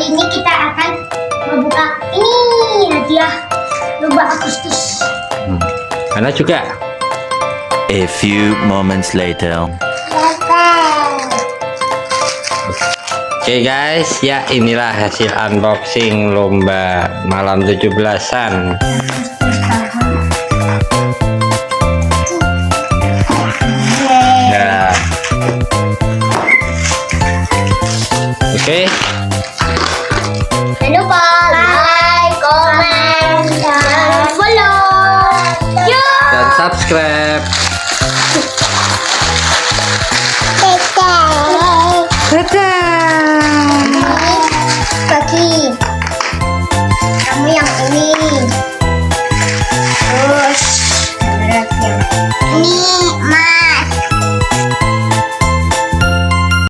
Kali ini kita akan membuka ini hadiah lomba Agustus. Mana juga? A few moments later. Oke guys, ya inilah hasil unboxing lomba malam 17-an. Ya. Oke. Jangan lupa like, comment, dan follow. Yuk. Dan subscribe. Dadah. Dadah.